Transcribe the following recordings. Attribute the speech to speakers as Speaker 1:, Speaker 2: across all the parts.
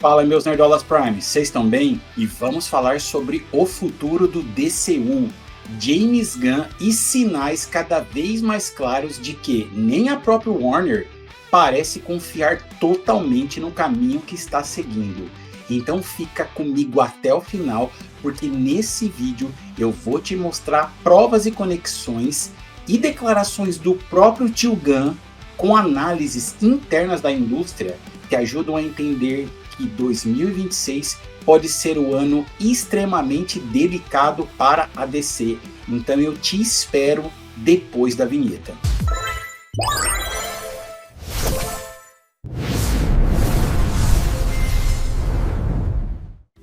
Speaker 1: Fala, meus Nerdolas Prime, vocês estão bem? E vamos falar sobre o futuro do DCU, James Gunn e sinais cada vez mais claros de que nem a própria Warner parece confiar totalmente no caminho que está seguindo. Então fica comigo até o final, porque nesse vídeo eu vou te mostrar provas e conexões e declarações do próprio tio Gunn com análises internas da indústria que ajudam a entender que 2026 pode ser um ano extremamente delicado para a DC. Então eu te espero depois da vinheta.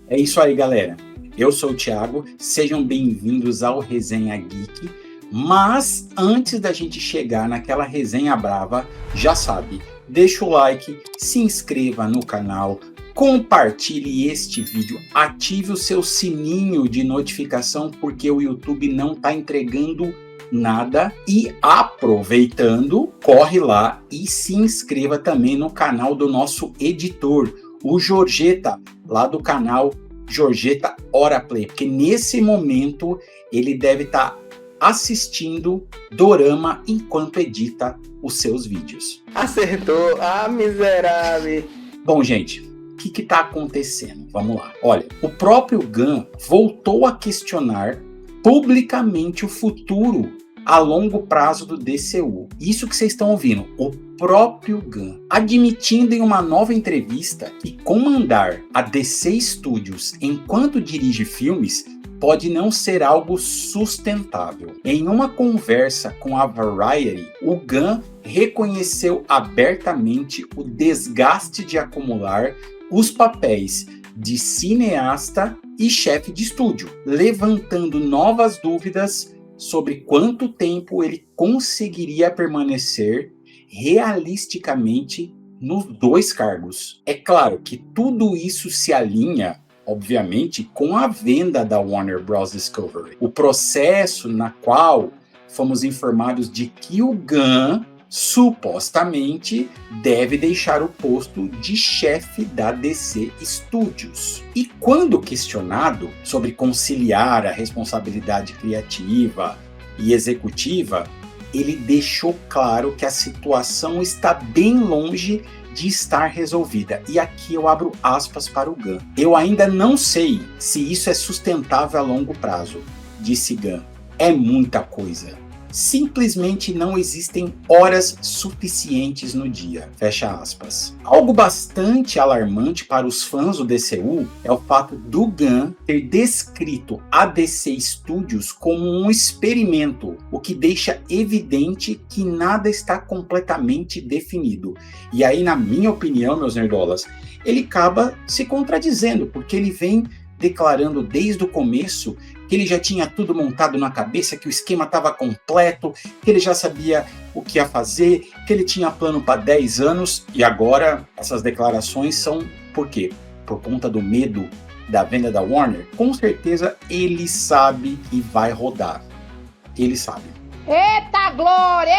Speaker 1: É isso aí, galera. Eu sou o Thiago, sejam bem-vindos ao Resenha Geek. Mas antes da gente chegar naquela resenha brava, já sabe, deixa o like, se inscreva no canal, compartilhe este vídeo, ative o seu sininho de notificação porque o YouTube não está entregando nada. E aproveitando, corre lá e se inscreva também no canal do nosso editor, o Jorgeta, lá do canal Jorgeta Hora Play, porque nesse momento ele deve estar assistindo dorama enquanto edita os seus vídeos.
Speaker 2: Acertou, miserável.
Speaker 1: Bom, gente, o que está acontecendo? Vamos lá. Olha, o próprio Gunn voltou a questionar publicamente o futuro a longo prazo do DCU. Isso que vocês estão ouvindo, o próprio Gunn admitindo em uma nova entrevista que comandar a DC Studios enquanto dirige filmes pode não ser algo sustentável. Em uma conversa com a Variety, o Gunn reconheceu abertamente o desgaste de acumular os papéis de cineasta e chefe de estúdio, levantando novas dúvidas sobre quanto tempo ele conseguiria permanecer realisticamente nos dois cargos. É claro que tudo isso se alinha, obviamente, com a venda da Warner Bros. Discovery. O processo na qual fomos informados de que o Gunn supostamente deve deixar o posto de chefe da DC Studios. E quando questionado sobre conciliar a responsabilidade criativa e executiva, ele deixou claro que a situação está bem longe de estar resolvida. E aqui eu abro aspas para o Gunn. Eu ainda não sei se isso é sustentável a longo prazo, disse Gunn. É muita coisa. Simplesmente não existem horas suficientes no dia. Fecha aspas. Algo bastante alarmante para os fãs do DCU é o fato do Gunn ter descrito a DC Studios como um experimento, o que deixa evidente que nada está completamente definido. E aí, na minha opinião, meus nerdolas, ele acaba se contradizendo, porque ele vem declarando desde o começo que ele já tinha tudo montado na cabeça, que o esquema estava completo, que ele já sabia o que ia fazer, que ele tinha plano para 10 anos, e agora essas declarações são por quê? Por conta do medo da venda da Warner? Com certeza ele sabe que vai rodar. Ele sabe.
Speaker 3: Eita glória!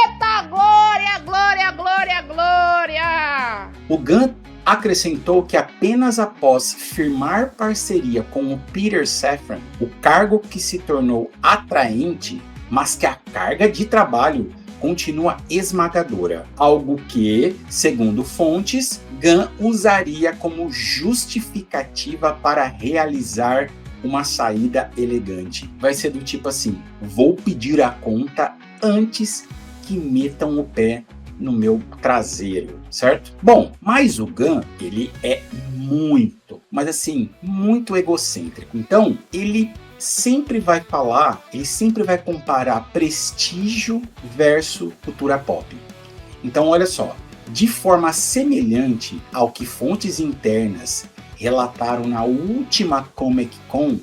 Speaker 3: Eita glória! Glória, glória, glória!
Speaker 1: O Gunn acrescentou que apenas após firmar parceria com o Peter Safran, o cargo que se tornou atraente, mas que a carga de trabalho continua esmagadora, algo que, segundo fontes, Gunn usaria como justificativa para realizar uma saída elegante. Vai ser do tipo assim: vou pedir a conta antes que metam o pé no meu traseiro, certo? Bom, mas o Gunn, ele é muito, mas assim, muito egocêntrico. Então, ele sempre vai falar, ele sempre vai comparar prestígio versus cultura pop. Então, olha só, de forma semelhante ao que fontes internas relataram na última Comic Con,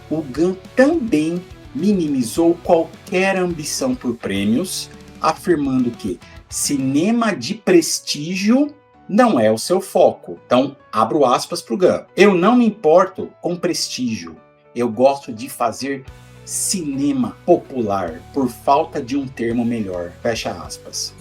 Speaker 1: o Gunn também minimizou qualquer ambição por prêmios, afirmando que cinema de prestígio não é o seu foco. Então, abro aspas para o Gunn. Eu não me importo com prestígio. Eu gosto de fazer cinema popular, por falta de um termo melhor. Fecha aspas.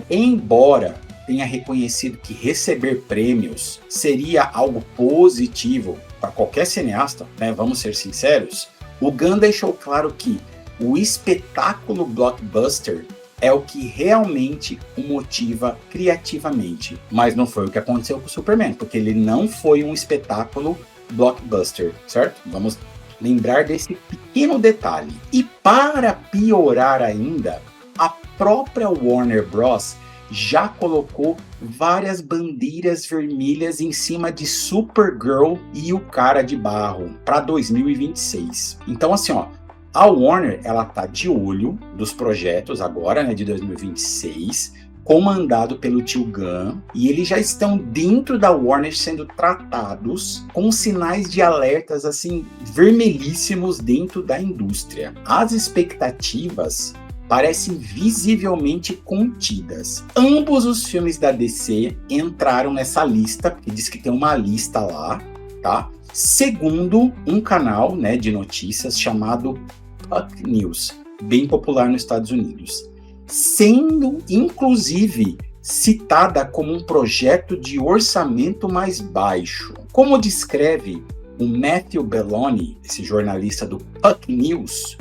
Speaker 1: Embora tenha reconhecido que receber prêmios seria algo positivo para qualquer cineasta, né? Vamos ser sinceros, o Gunn deixou claro que o espetáculo blockbuster é o que realmente o motiva criativamente. Mas não foi o que aconteceu com o Superman, porque ele não foi um espetáculo blockbuster, certo? Vamos lembrar desse pequeno detalhe. E para piorar ainda, a própria Warner Bros. Já colocou várias bandeiras vermelhas em cima de Supergirl e o Cara de Barro para 2026. Então assim, ó, a Warner, ela tá de olho dos projetos agora, né, de 2026, comandado pelo tio Gunn, e eles já estão dentro da Warner sendo tratados com sinais de alertas assim vermelhíssimos dentro da indústria. As expectativas parecem visivelmente contidas. Ambos os filmes da DC entraram nessa lista, porque diz que tem uma lista lá, tá? Segundo um canal, né, de notícias chamado Puck News, bem popular nos Estados Unidos, sendo inclusive citada como um projeto de orçamento mais baixo. Como descreve o Matthew Belloni, esse jornalista do Puck News,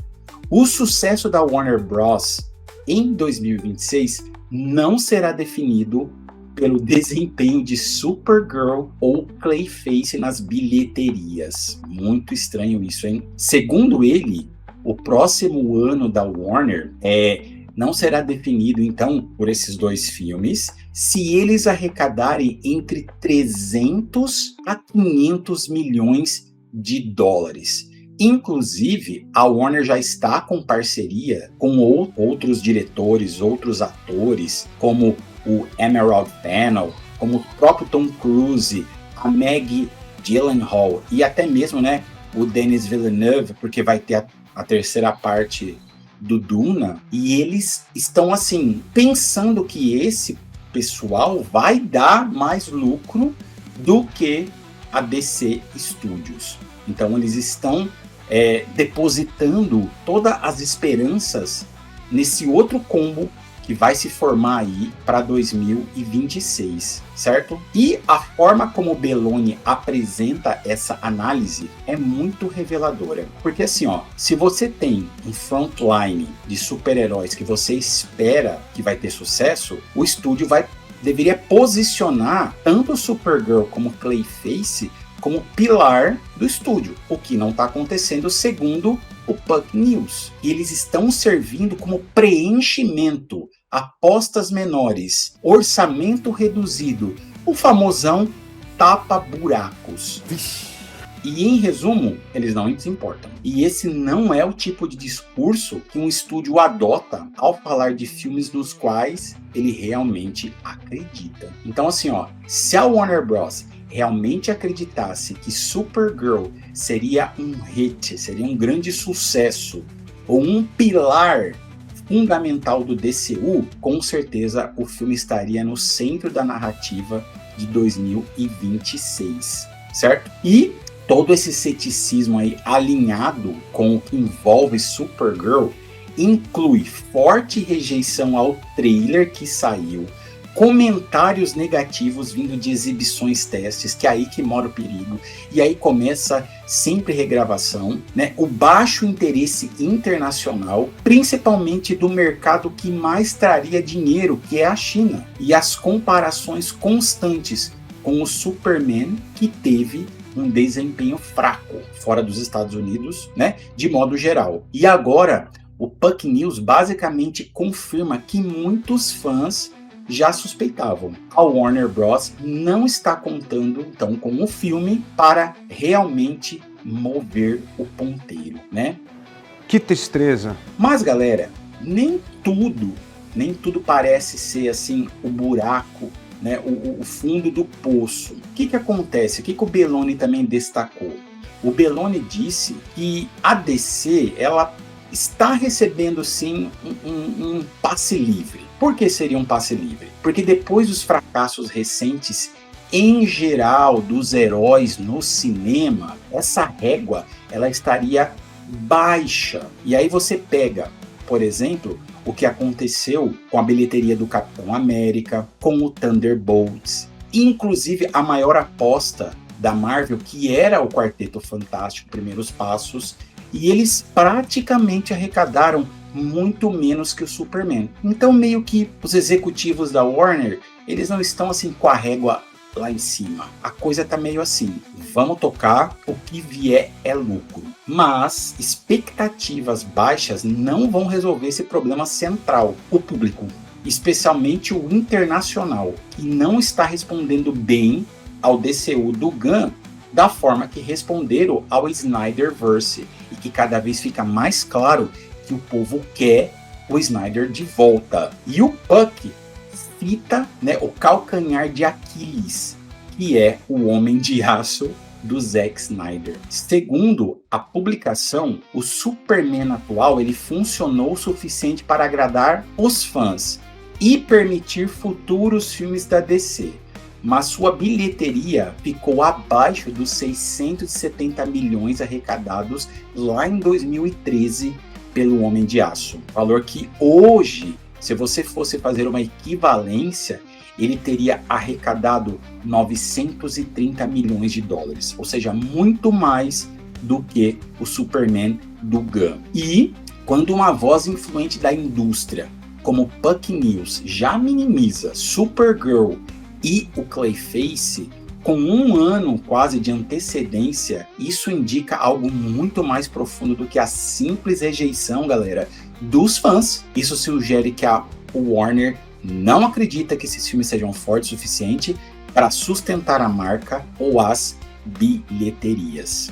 Speaker 1: o sucesso da Warner Bros. Em 2026 não será definido pelo desempenho de Supergirl ou Clayface nas bilheterias. Muito estranho isso, hein? Segundo ele, o próximo ano da Warner não será definido, então, por esses dois filmes, se eles arrecadarem entre 300 a 500 milhões de dólares. Inclusive, a Warner já está com parceria com outros diretores, outros atores, como o Emerald Fennell, como o próprio Tom Cruise, a Maggie Gyllenhaal e até mesmo, né, o Denis Villeneuve, porque vai ter a terceira parte do Duna, e eles estão assim pensando que esse pessoal vai dar mais lucro do que a DC Studios. Então eles estão depositando todas as esperanças nesse outro combo que vai se formar aí para 2026, certo? E a forma como o Belloni apresenta essa análise é muito reveladora. Porque assim, ó, se você tem um frontline de super-heróis que você espera que vai ter sucesso, o estúdio deveria posicionar tanto o Supergirl como o Clayface como pilar do estúdio, o que não está acontecendo segundo o Puck News. E eles estão servindo como preenchimento, apostas menores, orçamento reduzido, o famosão tapa-buracos. E em resumo, eles não se importam. E esse não é o tipo de discurso que um estúdio adota ao falar de filmes nos quais ele realmente acredita. Então assim, ó, se a Warner Bros. Realmente acreditasse que Supergirl seria um hit, seria um grande sucesso, ou um pilar fundamental do DCU, com certeza o filme estaria no centro da narrativa de 2026, certo? E todo esse ceticismo aí alinhado com o que envolve Supergirl inclui forte rejeição ao trailer que saiu, comentários negativos vindo de exibições testes, que é aí que mora o perigo, e aí começa sempre regravação, né? O baixo interesse internacional, principalmente do mercado que mais traria dinheiro, que é a China, e as comparações constantes com o Superman, que teve um desempenho fraco fora dos Estados Unidos, né? De modo geral. E agora, o Puck News basicamente confirma que muitos fãs já suspeitavam. A Warner Bros. Não está contando, então, com o filme para realmente mover o ponteiro, né?
Speaker 4: Que tristeza.
Speaker 1: Mas, galera, nem tudo parece ser, assim, o buraco, né? O fundo do poço. O que acontece? O que o Belloni também destacou? O Belloni disse que a DC, ela está recebendo, sim, um passe livre. Por que seria um passe livre? Porque depois dos fracassos recentes, em geral, dos heróis no cinema, essa régua ela estaria baixa. E aí você pega, por exemplo, o que aconteceu com a bilheteria do Capitão América, com o Thunderbolts, inclusive a maior aposta da Marvel, que era o Quarteto Fantástico, Primeiros Passos, e eles praticamente arrecadaram muito menos que o Superman. Então meio que os executivos da Warner, eles não estão assim com a régua lá em cima. A coisa tá meio assim, vamos tocar, o que vier é lucro. Mas expectativas baixas não vão resolver esse problema central, o público, especialmente o internacional, que não está respondendo bem ao DCU do Gunn da forma que responderam ao Snyderverse, e que cada vez fica mais claro que o povo quer o Snyder de volta. E o Puck cita, né, o calcanhar de Aquiles, que é o Homem de Aço do Zack Snyder. Segundo a publicação, o Superman atual ele funcionou o suficiente para agradar os fãs e permitir futuros filmes da DC, mas sua bilheteria ficou abaixo dos 670 milhões arrecadados lá em 2013 pelo Homem de Aço. Valor que hoje, se você fosse fazer uma equivalência, ele teria arrecadado 930 milhões de dólares, ou seja, muito mais do que o Superman do Gunn. E quando uma voz influente da indústria, como Puck News, já minimiza Supergirl e o Clayface com um ano quase de antecedência, isso indica algo muito mais profundo do que a simples rejeição, galera, dos fãs. Isso sugere que a Warner não acredita que esses filmes sejam fortes o suficiente para sustentar a marca ou as bilheterias.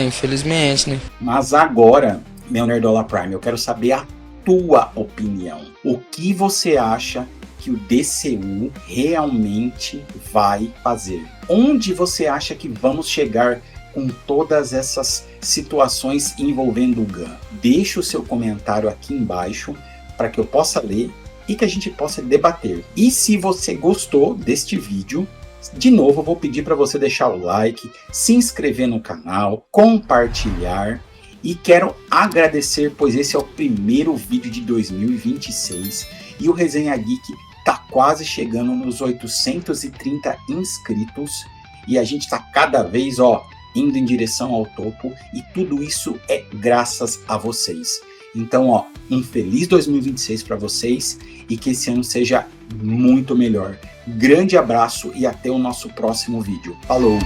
Speaker 2: Infelizmente, né?
Speaker 1: Mas agora, meu Nerdola Prime, eu quero saber a tua opinião. O que você acha que o DCU realmente vai fazer? Onde você acha que vamos chegar com todas essas situações envolvendo o Gunn? Deixa o seu comentário aqui embaixo para que eu possa ler e que a gente possa debater. E se você gostou deste vídeo, de novo eu vou pedir para você deixar o like, se inscrever no canal, compartilhar. E quero agradecer, pois esse é o primeiro vídeo de 2026 e o Resenha Geek tá quase chegando nos 830 inscritos e a gente tá cada vez, indo em direção ao topo, e tudo isso é graças a vocês. Então, um feliz 2026 para vocês e que esse ano seja muito melhor. Grande abraço e até o nosso próximo vídeo. Falou!